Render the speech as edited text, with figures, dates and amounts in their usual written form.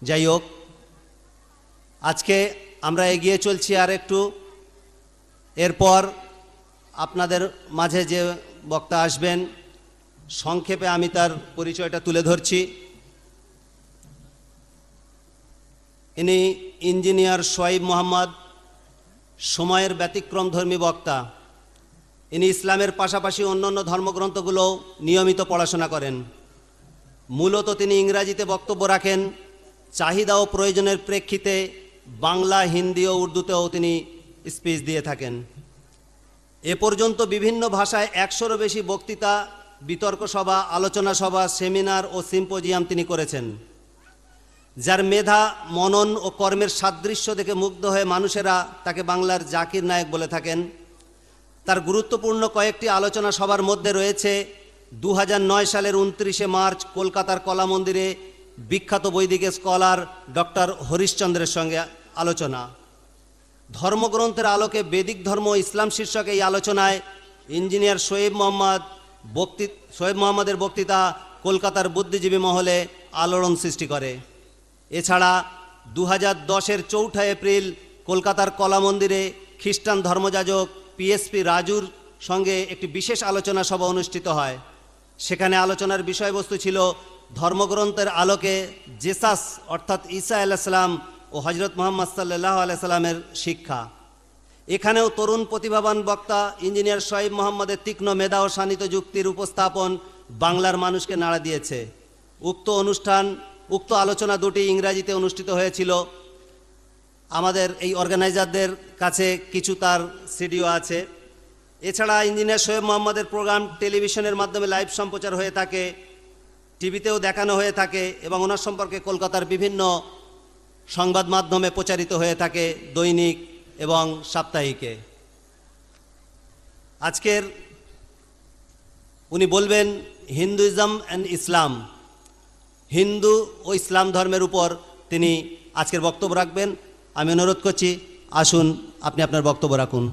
যাই হোক, আজকে আমরা এগিয়ে চলছি আর একটু। এরপর আপনাদের মাঝে যে বক্তা আসবেন, সংক্ষেপে আমি তার পরিচয়টা তুলে ধরছি। ইনি ইঞ্জিনিয়ার শোয়েব মোহাম্মদ, সময়ের ব্যতিক্রমধর্মী বক্তা। ইনি ইসলামের পাশাপাশি অন্যান্য ধর্মগ্রন্থগুলো নিয়মিত পড়াশোনা করেন। মূলত তিনি ইংরাজিতে বক্তব্য রাখেন, চাহিদা ও প্রয়োজনের প্রেক্ষিতে বাংলা, হিন্দি ও উর্দুতেও তিনি স্পিচ দিয়ে থাকেন। এ পর্যন্ত বিভিন্ন ভাষায় 100-রও বেশি বক্তৃতা, বিতর্ক সভা, আলোচনা সভা, সেমিনার ও সিম্পোজিয়াম তিনি করেছেন। যার মেধা, মনন ও কর্মের সাদৃশ্য দেখে মুগ্ধ হয়ে মানুষেরা তাকে বাংলার জাকির নায়েক বলে থাকেন। তার গুরুত্বপূর্ণ কয়েকটি আলোচনা সভার মধ্যে রয়েছে 2009 সালের 29শে মার্চ কলকাতার কলা মন্দিরে বিখ্যাত বৈদিক স্কলার ডক্টর হরিশচন্দ্রের সঙ্গে আলোচনা। ধর্মগ্রন্থের আলোকে বেদিক ধর্ম ও ইসলাম শীর্ষক এই আলোচনায় ইঞ্জিনিয়ার শোয়েব মোহাম্মদের বক্তৃতা কলকাতার বুদ্ধিজীবী মহলে আলোড়ন সৃষ্টি করে। এছাড়া 2010-এর 4 এপ্রিল কলকাতার কলা মন্দিরে খ্রিস্টান ধর্মযাজক পিএসপি রাজুর সঙ্গে একটি বিশেষ আলোচনা সভা অনুষ্ঠিত হয়। সেখানে আলোচনার বিষয়বস্তু ছিল ধর্মগ্রন্থের আলোকে জেসাস অর্থাৎ ঈসা আলাইহিস সালাম ও হজরত মুহাম্মদ সাল্লাল্লাহু আলাইহি সাল্লামের শিক্ষা। এখানেও তরুণ প্রতিভাবান বক্তা ইঞ্জিনিয়ার শোয়েব মোহাম্মদের তীক্ষ্ণ মেধা ও শানিত যুক্তির উপস্থাপন বাংলার মানুষকে নাড়া দিয়েছে। উক্ত আলোচনা দুটি ইংরাজিতে অনুষ্ঠিত হয়েছিল। আমাদের এই অর্গানাইজারদের কাছে কিছু তার সিডিও আছে। এছাড়া ইঞ্জিনিয়ার শোয়েব মোহাম্মদের প্রোগ্রাম টেলিভিশনের মাধ্যমে লাইভ সম্প্রচার হয়ে থাকে, টিভিতেও দেখানো হয়ে থাকে এবং ওনার সম্পর্কে কলকাতার বিভিন্ন সংবাদ মাধ্যমে প্রচারিত হয়ে থাকে, দৈনিক এবং সাপ্তাহিকে। আজকের উনি বলবেন হিন্দুইজম অ্যান্ড ইসলাম, হিন্দু ও ইসলাম ধর্মের উপর তিনি আজকের বক্তব্য রাখবেন। আমি অনুরোধ করছি, আসুন আপনি আপনার বক্তব্য রাখুন।